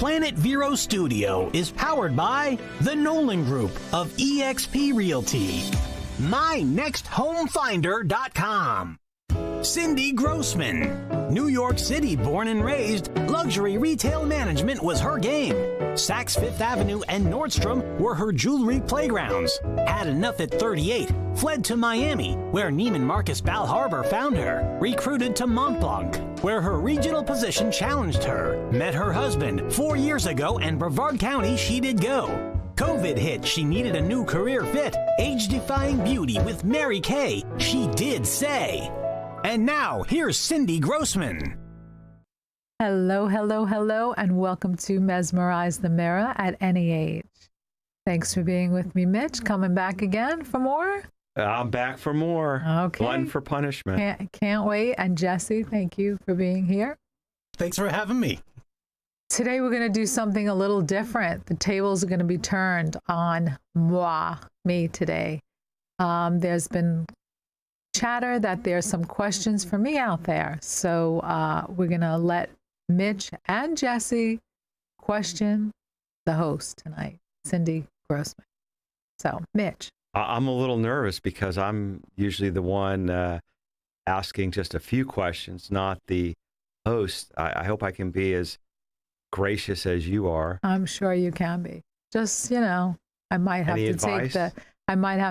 Planet Vero Studio is powered by the Nolan Group of eXp Realty. MyNextHomeFinder.com. Cindy Grossman. New York City born and raised, luxury retail management was her game. Saks Fifth Avenue and Nordstrom were her jewelry playgrounds. Had enough at 38, fled to Miami, where Neiman Marcus Bal Harbour found her. Recruited to Mont Blanc, where her regional position challenged her. Met her husband 4 years ago, and Brevard County she did go. COVID hit, she needed a new career fit. Age-defying beauty with Mary Kay, she did say. And now, here's Cindy Grossman. Hello, hello, hello, and welcome to Mesmerize the Mirror at any age. Thanks for being with me, Mitch. Coming back again for more? I'm back for more. Okay. One for punishment. Can't wait. And Jesse, thank you for being here. Thanks for having me. Today we're going to do something a little different. The tables are going to be turned on me today. There's been chatter that there's some questions for me out there. So we're going to let Mitch and Jesse question the host tonight, Cindy Grossman. So, Mitch. I'm a little nervous because I'm usually the one asking just a few questions, not the host. I hope I can be as gracious as you are. I'm sure you can be. Just, I might have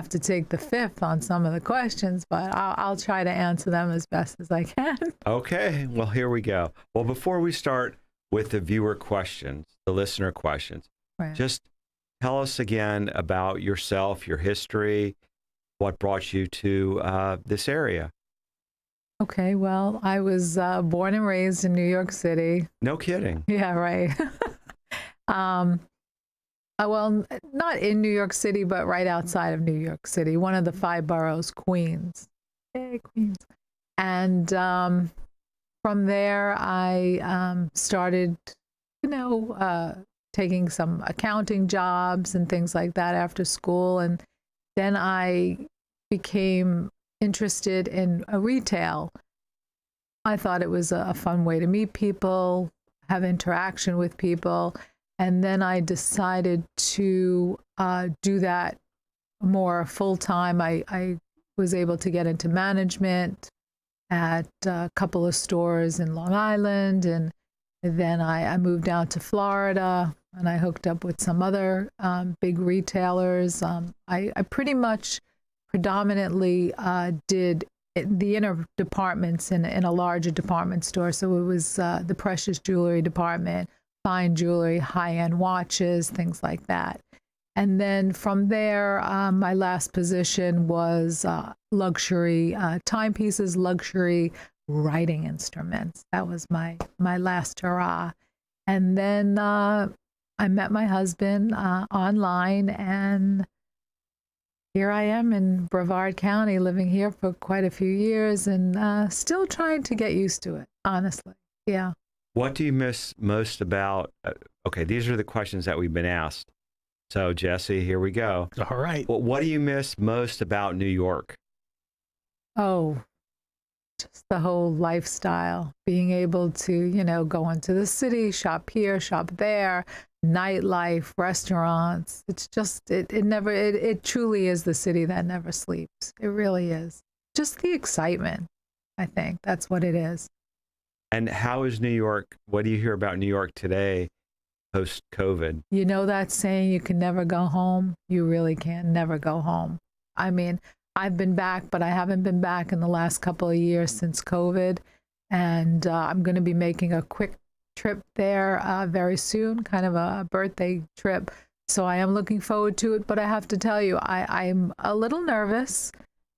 to take the fifth on some of the questions, but I'll try to answer them as best as I can. Okay, well, here we go. Well, before we start with the viewer questions, the listener questions, right. Just tell us again about yourself, your history, what brought you to this area. Okay, well, I was born and raised in New York City. No kidding. Yeah, right. Well, not in New York City, but right outside of New York City, one of the 5 boroughs, Queens. Yay, Queens. And from there, I started, taking some accounting jobs and things like that after school. And then I became interested in retail. I thought it was a fun way to meet people, have interaction with people. And then I decided to do that more full-time. I was able to get into management at a couple of stores in Long Island. And then I moved down to Florida, and I hooked up with some other big retailers. I pretty much predominantly did the inner departments in a larger department store. So it was the precious jewelry department, fine jewelry, high-end watches, things like that. And then from there, my last position was luxury timepieces, luxury writing instruments. That was my last hurrah. And then I met my husband online, and here I am in Brevard County, living here for quite a few years, and still trying to get used to it, honestly. Yeah. What do you miss most about, okay, these are the questions that we've been asked. So, Jesse, here we go. All right. Well, what do you miss most about New York? Oh, just the whole lifestyle, being able to, go into the city, shop here, shop there, nightlife, restaurants. It's just, it truly is the city that never sleeps. It really is. Just the excitement, I think. That's what it is. And how is New York? What do you hear about New York today, post-COVID? You know that saying, you can never go home? You really can never go home. I mean, I've been back, but I haven't been back in the last couple of years since COVID. And I'm going to be making a quick trip there very soon, kind of a birthday trip. So I am looking forward to it. But I have to tell you, I'm a little nervous.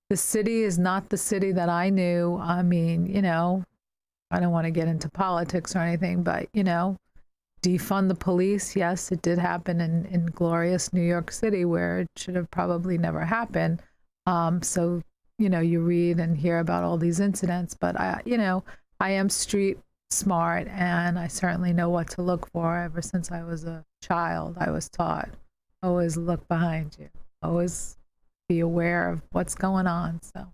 The city is not the city that I knew. I mean, I don't want to get into politics or anything, but, defund the police. Yes, it did happen in glorious New York City, where it should have probably never happened. So, you read and hear about all these incidents, but I am street smart, and I certainly know what to look for. Ever since I was a child, I was taught, always look behind you, always be aware of what's going on. So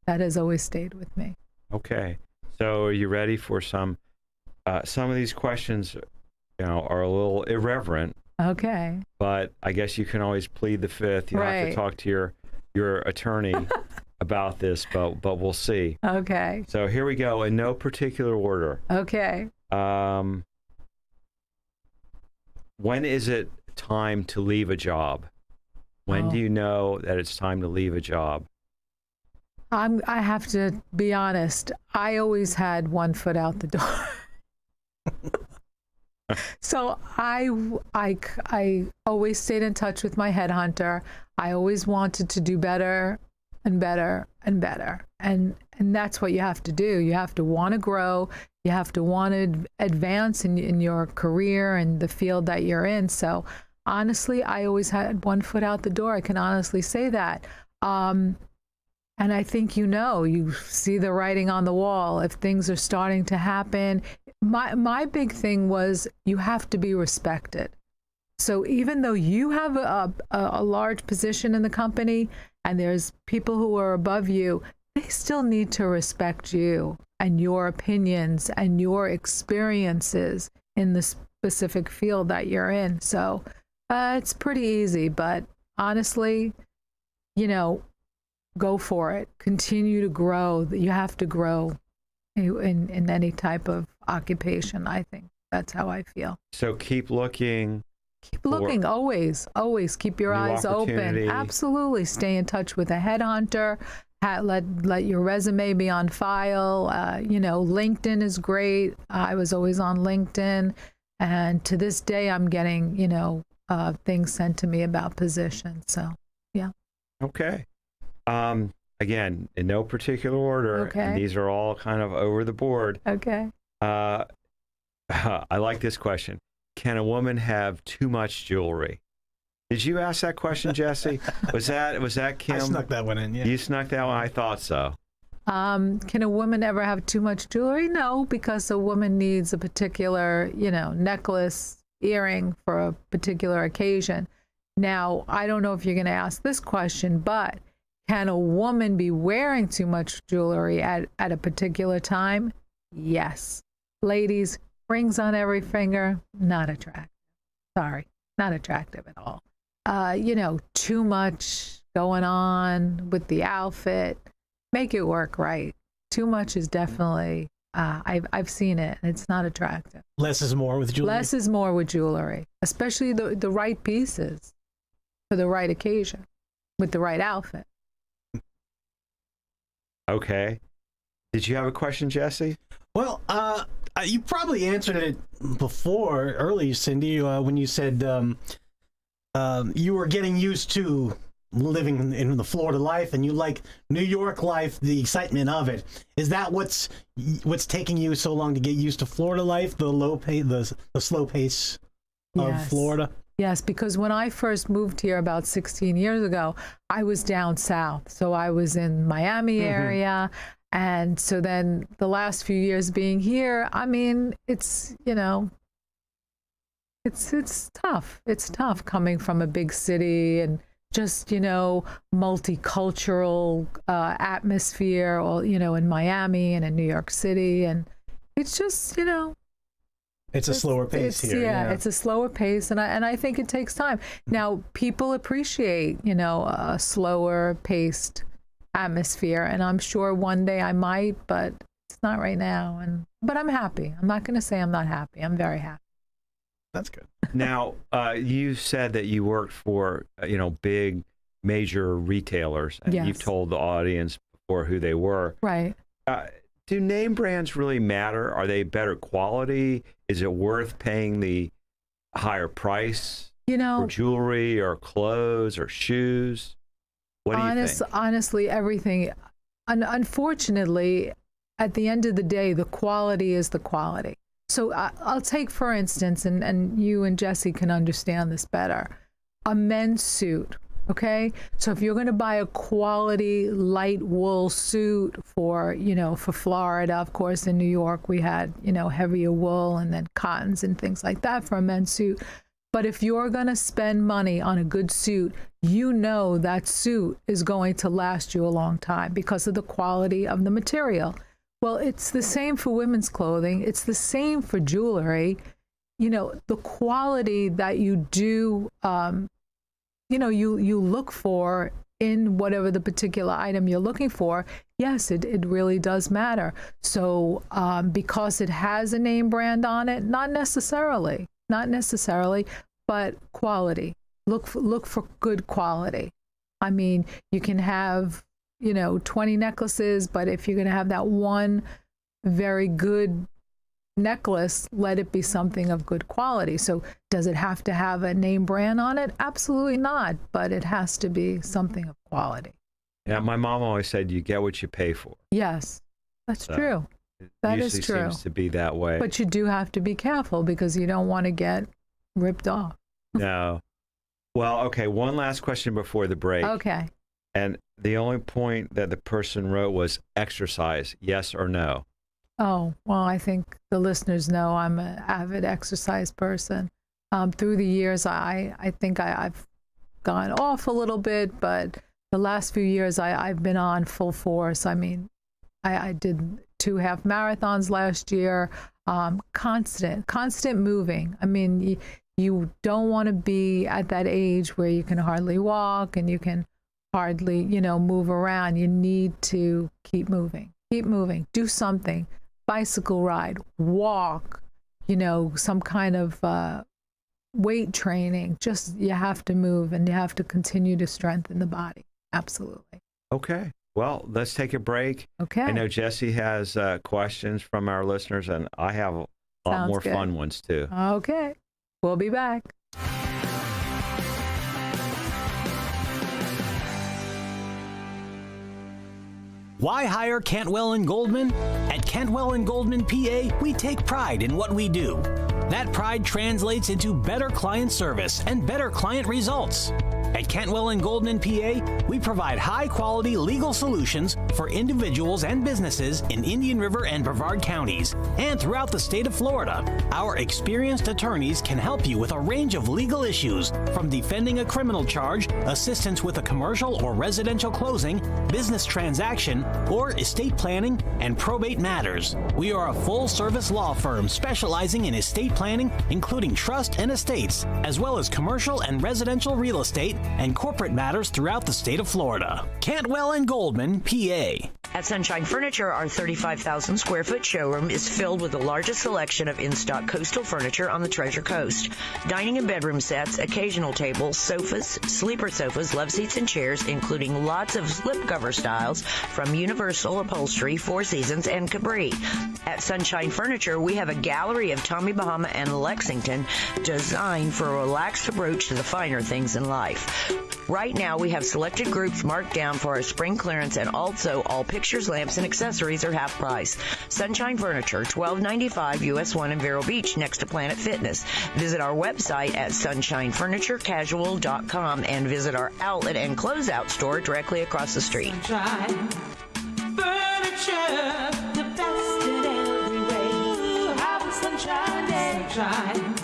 that has always stayed with me. Okay. So are you ready for some of these questions are a little irreverent. Okay. But I guess you can always plead the fifth. You have to talk to your attorney about this, but we'll see. Okay. So here we go, in no particular order. Okay. When is it time to leave a job? When do you know that it's time to leave a job? I have to be honest. I always had one foot out the door. So I always stayed in touch with my headhunter. I always wanted to do better and better and better. And that's what you have to do. You have to want to grow. You have to want to advance in your career and the field that you're in. So honestly, I always had one foot out the door. I can honestly say that. And I think you see the writing on the wall. If things are starting to happen, my big thing was you have to be respected. So even though you have a large position in the company and there's people who are above you, they still need to respect you and your opinions and your experiences in the specific field that you're in. So it's pretty easy, but honestly, go for it. Continue to grow. You have to grow in any type of occupation. I think that's how I feel. So keep looking. Keep looking, always keep your eyes open. Absolutely. Stay in touch with a headhunter. Let your resume be on file. LinkedIn is great. I was always on LinkedIn. And to this day, I'm getting, things sent to me about positions. So, yeah. Okay. Again, in no particular order. Okay. And these are all kind of over the board. Okay. I like this question. Can a woman have too much jewelry? Did you ask that question, Jesse? Was that Kim? I snuck that one in, yeah. You snuck that one? I thought so. Can a woman ever have too much jewelry? No, because a woman needs a particular, necklace, earring for a particular occasion. Now, I don't know if you're going to ask this question, but can a woman be wearing too much jewelry at a particular time? Yes. Ladies, rings on every finger, not attractive. Sorry, not attractive at all. Too much going on with the outfit. Make it work right. Too much is definitely, I've seen it, and it's not attractive. Less is more with jewelry? Less is more with jewelry, especially the right pieces for the right occasion with the right outfit. Okay. Did you have a question, Jesse? Well, you probably answered it before, earlier, Cindy, when you said you were getting used to living in the Florida life and you like New York life, the excitement of it. Is that what's taking you so long to get used to Florida life, the slow pace of Florida? Yes, because when I first moved here about 16 years ago, I was down south. So I was in Miami area. And so then the last few years being here, I mean, it's tough. It's tough coming from a big city and just, multicultural atmosphere, or, in Miami and in New York City. And it's just, it's a slower pace here. Yeah, it's a slower pace. And I think it takes time. Now, people appreciate, a slower paced atmosphere, and I'm sure one day I might, but it's not right now. But I'm happy. I'm not going to say I'm not happy. I'm very happy. That's good. Now, you said that you worked for, big major retailers, and Yes. you've told the audience before who they were. Right. Do name brands really matter? Are they better quality? Is it worth paying the higher price for jewelry or clothes or shoes? What do you think? Honestly, everything. Unfortunately, at the end of the day, the quality is the quality. So I'll take, for instance, and you and Jesse can understand this better, a men's suit, okay? So if you're going to buy a quality light wool suit for Florida, of course, in New York, we had, heavier wool and then cottons and things like that for a men's suit. But if you're going to spend money on a good suit, that suit is going to last you a long time because of the quality of the material. Well, it's the same for women's clothing. It's the same for jewelry. the quality that you do, you look for in whatever the particular item you're looking for, yes, it really does matter. So because it has a name brand on it, not necessarily, but quality. Look for good quality. I mean, you can have, 20 necklaces, but if you're going to have that one very good necklace, let it be something of good quality. So does it have to have a name brand on it? Absolutely not, but it has to be something of quality. Yeah, my mom always said you get what you pay for. Yes, that's true. That is true. It seems to be that way. But you do have to be careful because you don't want to get ripped off. No. Well, okay, one last question before the break. Okay. And the only point that the person wrote was exercise, yes or no? Oh, well, I think the listeners know I'm an avid exercise person. Through the years, I think I've gone off a little bit, but the last few years I've been on full force. I mean, I did 2 half marathons last year, constant moving. I mean, you don't want to be at that age where you can hardly walk and you can hardly, move around. You need to keep moving, do something. Bicycle ride, walk, some kind of weight training. Just, you have to move and you have to continue to strengthen the body. Absolutely. Okay. Well, let's take a break. Okay. I know Jesse has questions from our listeners, and I have a lot more fun ones too. Okay. We'll be back. Why hire Cantwell & Goldman? At Cantwell & Goldman, PA, we take pride in what we do. That pride translates into better client service and better client results. At Cantwell & Goldman, PA, we provide high-quality legal solutions for individuals and businesses in Indian River and Brevard counties and throughout the state of Florida. Our experienced attorneys can help you with a range of legal issues, from defending a criminal charge, assistance with a commercial or residential closing, business transaction, or estate planning and probate matters. We are a full-service law firm specializing in estate planning, including trust and estates, as well as commercial and residential real estate and corporate matters throughout the state of Florida. Cantwell & Goldman, PA. At Sunshine Furniture, our 35,000 square foot showroom is filled with the largest selection of in-stock coastal furniture on the Treasure Coast. Dining and bedroom sets, occasional tables, sofas, sleeper sofas, love seats, and chairs, including lots of slipcover styles from Universal Upholstery, Four Seasons, and Capri. At Sunshine Furniture, we have a gallery of Tommy Bahama and Lexington designed for a relaxed approach to the finer things in life. Right now, we have selected groups marked down for our spring clearance, and also all pictures, lamps, and accessories are half price. Sunshine Furniture, $12.95 US 1 in Vero Beach, next to Planet Fitness. Visit our website at sunshinefurniturecasual.com and visit our outlet and closeout store directly across the street. Sunshine Furniture, the best in every way. Have a sunshine day. Sunshine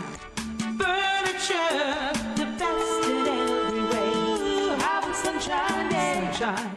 Furniture, the best in every way. Have a sunshine day. Sunshine.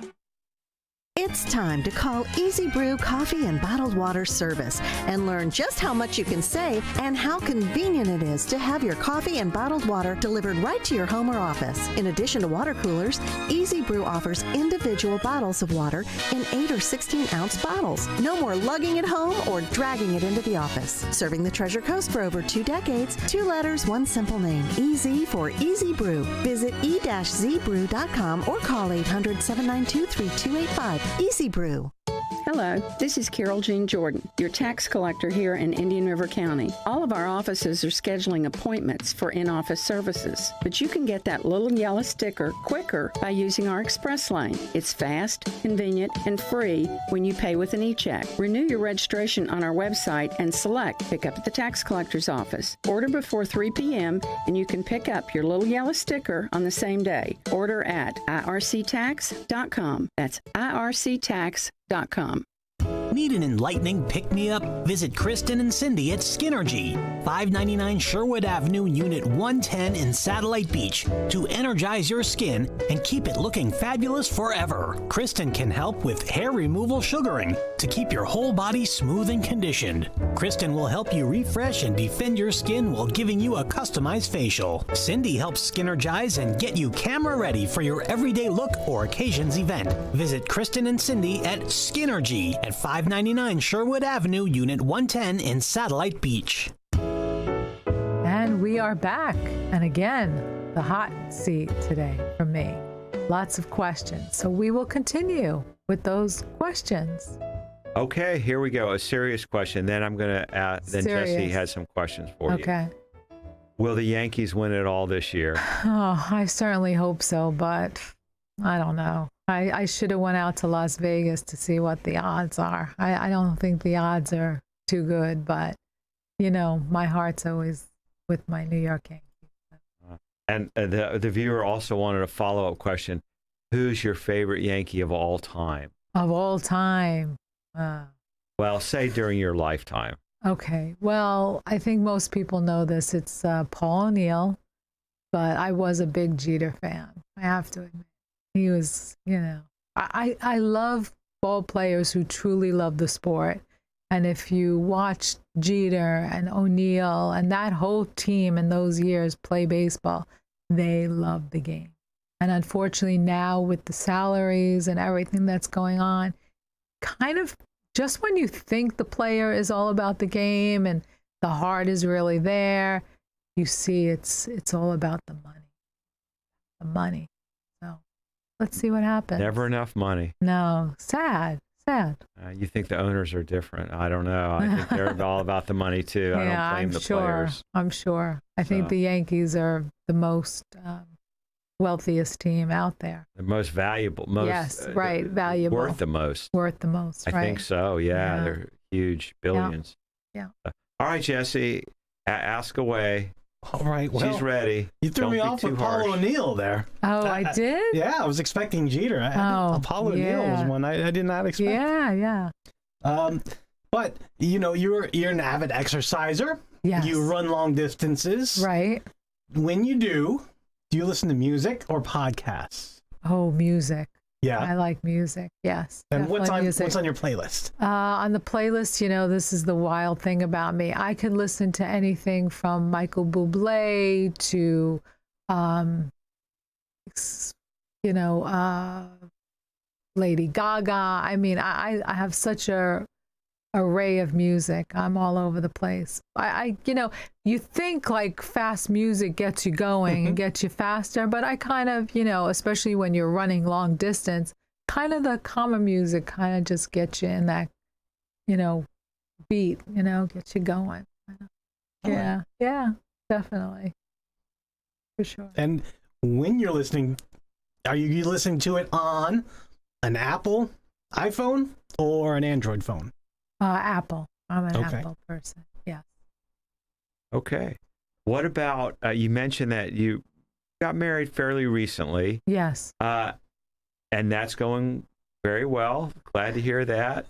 It's time to call Easy Brew Coffee and Bottled Water Service and learn just how much you can save and how convenient it is to have your coffee and bottled water delivered right to your home or office. In addition to water coolers, Easy Brew offers individual bottles of water in 8 or 16-ounce bottles. No more lugging it home or dragging it into the office. Serving the Treasure Coast for over 2 decades, 2 letters, 1 simple name. Easy for Easy Brew. Visit e-zbrew.com or call 800-792-3285. Easy Brew. Hello, this is Carol Jean Jordan, your tax collector here in Indian River County. All of our offices are scheduling appointments for in-office services, but you can get that little yellow sticker quicker by using our Express Lane. It's fast, convenient, and free when you pay with an e-check. Renew your registration on our website and select Pick Up at the Tax Collector's Office. Order before 3 p.m. and you can pick up your little yellow sticker on the same day. Order at irctax.com. That's irctax.com. Need an enlightening pick-me-up? Visit Kristen and Cindy at Skinergy, 599 Sherwood Avenue, Unit 110 in Satellite Beach, to energize your skin and keep it looking fabulous forever. Kristen can help with hair removal sugaring to keep your whole body smooth and conditioned. Kristen will help you refresh and defend your skin while giving you a customized facial. Cindy helps skinergize and get you camera ready for your everyday look or occasions event. Visit Kristen and Cindy at Skinergy at 599 Sherwood Avenue, Unit 110 in Satellite Beach. And we are back. And again, the hot seat today from me. Lots of questions. So we will continue with those questions. Okay, here we go. A serious question. Then I'm going to ask, then Jesse has some questions for you. Okay. Will the Yankees win it all this year? Oh, I certainly hope so, but I don't know. I should have went out to Las Vegas to see what the odds are. I don't think the odds are too good, but, you know, my heart's always with my New York Yankees. And the viewer also wanted a follow-up question. Who's your favorite Yankee of all time? Of all time? Well, say during your lifetime. Okay. Well, I think most people know this. It's Paul O'Neill, but I was a big Jeter fan. I have to admit. He was, you know, I love ball players who truly love the sport. And if you watch Jeter and O'Neill and that whole team in those years play baseball, they love the game. And unfortunately now with the salaries and everything that's going on, kind of just when you think the player is all about the game and the heart is really there, you see it's all about the money. The money. So let's see what happens. Never enough money. No, sad. You think the owners are different. I don't know. I think they're all about the money too. I don't blame the players. I'm sure. I think the Yankees are the most wealthiest team out there. The most valuable. Valuable. Worth the most. I think so. Yeah, they're huge, billions. Yeah. All right, Jesse, ask away. All right, well, she's ready. You threw me off with Paul O'Neill there. Oh, I did? Yeah, I was expecting Jeter. Paul O'Neill was one I did not expect. Yeah. But you know, you're an avid exerciser. Yes. You run long distances. Right. When you do you listen to music or podcasts? Oh, music. Yeah. I like music. Yes. And what's on your playlist? On the playlist, you know, this is the wild thing about me. I can listen to anything from Michael Bublé to, Lady Gaga. I mean, I have such a array of music. I'm all over the place. You think like fast music gets you going and gets you faster, but I kind of, especially when you're running long distance, kind of the calmer music kind of just gets you in that, beat, gets you going. Yeah, definitely. For sure. And when you're listening, are you listening to it on an Apple iPhone or an Android phone? Apple. I'm an Apple person. Yeah. Okay. What about, you mentioned that you got married fairly recently. Yes. And that's going very well. Glad to hear that.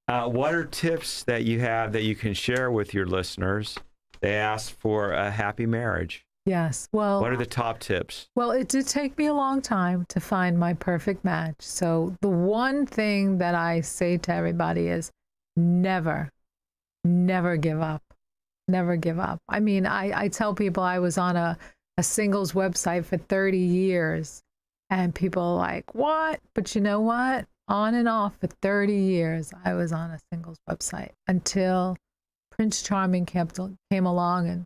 What are tips that you have that you can share with your listeners? They asked for a happy marriage. Yes. Well, what are the top tips? Well, it did take me a long time to find my perfect match. So the one thing that I say to everybody is never give up. Never give up. I mean, I tell people I was on a singles website for 30 years and people are like, what? But you know what? On and off for 30 years, I was on a singles website until Prince Charming came along and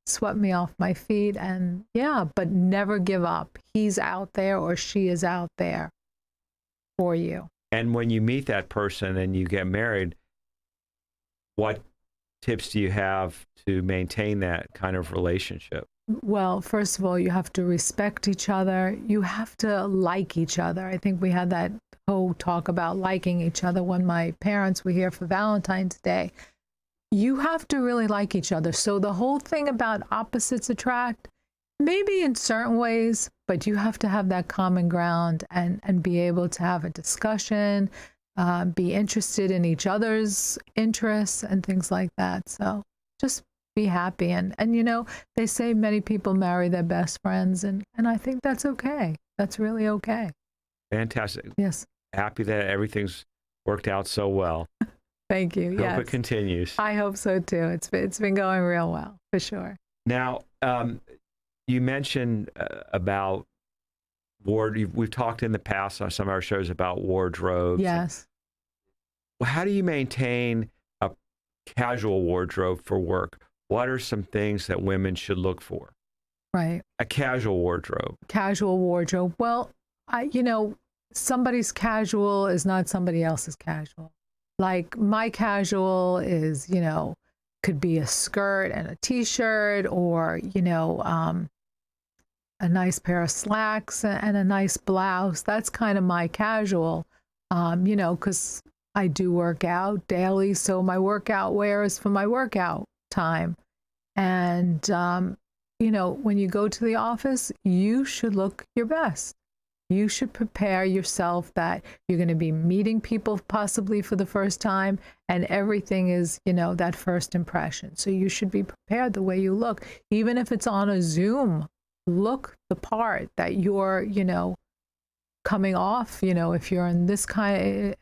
swept me off my feet. And but never give up. He's out there or she is out there for you. And when you meet that person and you get married, what tips do you have to maintain that kind of relationship? Well, first of all, you have to respect each other. You have to like each other. I think we had that whole talk about liking each other when my parents were here for Valentine's Day. You have to really like each other. So the whole thing about opposites attract, maybe in certain ways, but you have to have that common ground and be able to have a discussion, be interested in each other's interests and things like that. So just be happy. And they say many people marry their best friends, and I think that's okay. That's really okay. Fantastic. Yes. Happy that everything's worked out so well. Thank you. Hope yes. it continues. I hope so too. It's been going real well, for sure. Now, you mentioned about we've talked in the past on some of our shows about wardrobes. Yes. How do you maintain a casual wardrobe for work? What are some things that women should look for? Right. A casual wardrobe. Casual wardrobe. Well, somebody's casual is not somebody else's casual. Like my casual is, could be a skirt and a t-shirt, or, a nice pair of slacks and a nice blouse. That's kind of my casual, because I do work out daily. So my workout wear is for my workout time. And, when you go to the office, you should look your best. You should prepare yourself that you're going to be meeting people possibly for the first time, and everything is, that first impression. So you should be prepared the way you look. Even if it's on a Zoom, look the part that you're, coming off. If you're in this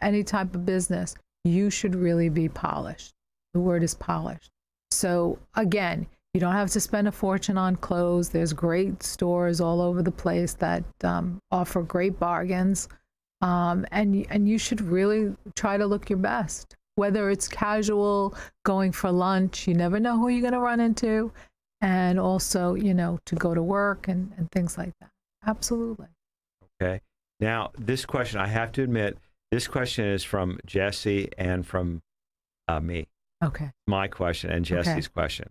any type of business, you should really be polished. The word is polished. So again, you don't have to spend a fortune on clothes. There's great stores all over the place that offer great bargains. And you should really try to look your best. Whether it's casual, going for lunch, you never know who you're going to run into. And also, to go to work and things like that. Absolutely. Okay. Now, this question, I have to admit, this question is from Jesse and from me. Okay. My question and Jesse's question.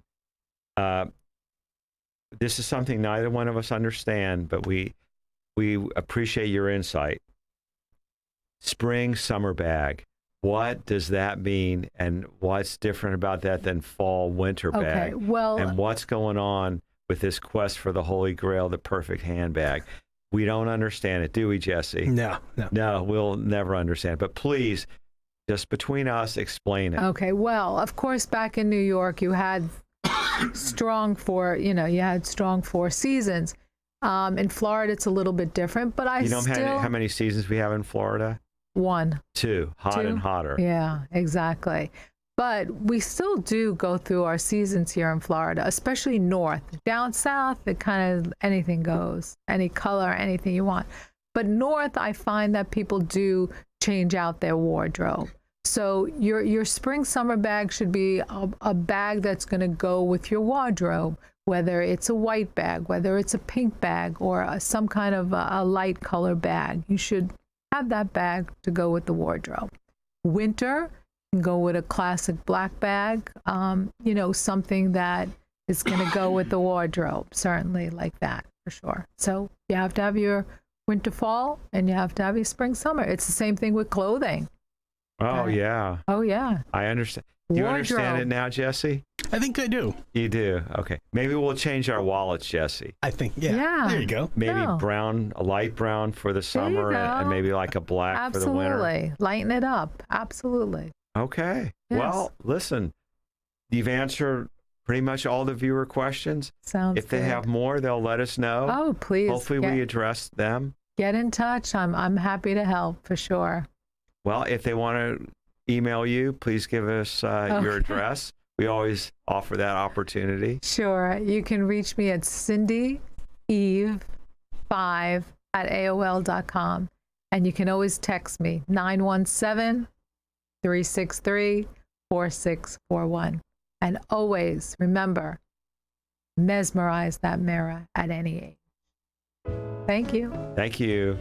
This is something neither one of us understand, but we appreciate your insight. Spring summer bag. What does that mean, and what's different about that than fall winter bag? Okay, well, and what's going on with this quest for the Holy Grail, the perfect handbag? We don't understand it, do we, Jesse? No. No, we'll never understand. But please, just between us, explain it. Okay, well, of course, back in New York, you had strong four seasons. In Florida, it's a little bit different, but You know how many seasons we have in Florida? 1. 2, hot and hotter. Yeah, exactly. But we still do go through our seasons here in Florida, especially north. Down south, it kind of anything goes, any color, anything you want. But north, I find that people do change out their wardrobe. So your spring summer bag should be a bag that's going to go with your wardrobe, whether it's a white bag, whether it's a pink bag, or some kind of a light color bag. You should have that bag to go with the wardrobe. Winter, you can go with a classic black bag, something that is going to go with the wardrobe, certainly like that, for sure. So you have to have your winter, fall, and you have to have your spring, summer. It's the same thing with clothing. Oh, yeah. Oh, yeah. I understand. Do you understand it now, Jesse? I think I do. You do? Okay. Maybe we'll change our wallets, Jesse. I think, yeah. There you go. Maybe brown, a light brown for the summer, and maybe like a black for the winter. Absolutely. Lighten it up. Absolutely. Okay. Yes. Well, listen, you've answered pretty much all the viewer questions. Sounds If they good. have more, they'll let us know. Oh, please. Hopefully we address them. Get in touch. I'm happy to help, for sure. Well, if they want to email you, please give us your address. We always offer that opportunity. Sure. You can reach me at cindyeve5@aol.com. And you can always text me, 917-363-4641. And always remember, mesmerize that mirror at any age. Thank you. Thank you.